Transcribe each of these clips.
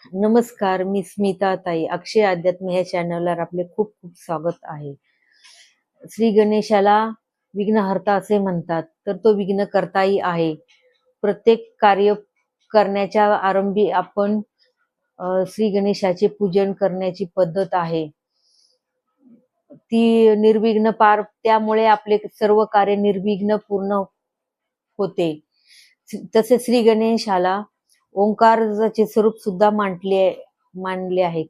नमस्कार, मी स्मिता ताई. अक्षय अध्यात्म ह्या चॅनलवर आपले खूप खूप स्वागत आहे. श्री गणेशाला विघ्नहर्ता असे म्हणतात, तर तो विघ्न करताही आहे. प्रत्येक कार्य करण्याच्या आरंभी आपण श्री गणेशाचे पूजन करण्याची पद्धत आहे. ती निर्विघ्न पार, त्यामुळे आपले सर्व कार्य निर्विघ्न पूर्ण होते. तसे श्री गणेशाला ओंकाराचे स्वरूप सुद्धा मानले आहे.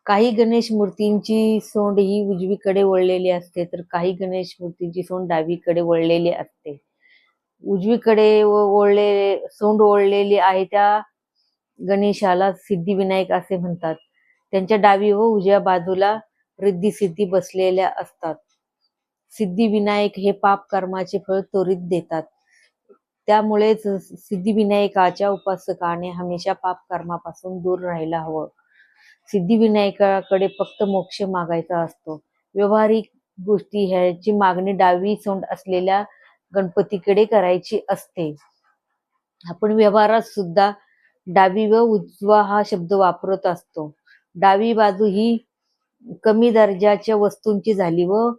काही गणेश मूर्तींची सोंड ही उजवीकडे वळलेली असते, तर काही गणेश मूर्तींची सोंड डावीकडे वळलेली असते. उजवीकडे सोंड ओढलेली आहे त्या गणेशाला सिद्धिविनायक असे म्हणतात. त्यांच्या डावी व उजव्या बाजूला रिद्धी सिद्धी बसलेल्या असतात. सिद्धिविनायक हे पाप कर्माचे फळ त्वरित देतात. त्यामुळेच सिद्धिविनायकाच्या उपासकाने हमेशा पाप कर्मापासून दूर राहायला हवं. सिद्धिविनायकाकडे फक्त मोक्ष मागायचा असतो. व्यावहारिक गोष्टी ह्याची मागणी डावी सोंड असलेल्या गणपतीकडे करायची असते. आपण व्यवहारात सुद्धा डावी व उजवा हा शब्द वापरत असतो. डावी बाजू ही कमी दर्जाच्या वस्तूंची झाली व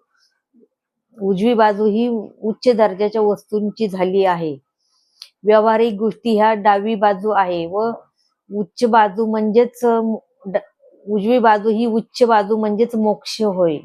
उजवी बाजू ही उच्च दर्जाच्या वस्तूंची झाली आहे. व्यावहारिक गोष्टी ह्या डावी बाजू आहे व उच्च बाजू म्हणजेच उजवी बाजू ही उच्च बाजू म्हणजेच मोक्ष होय.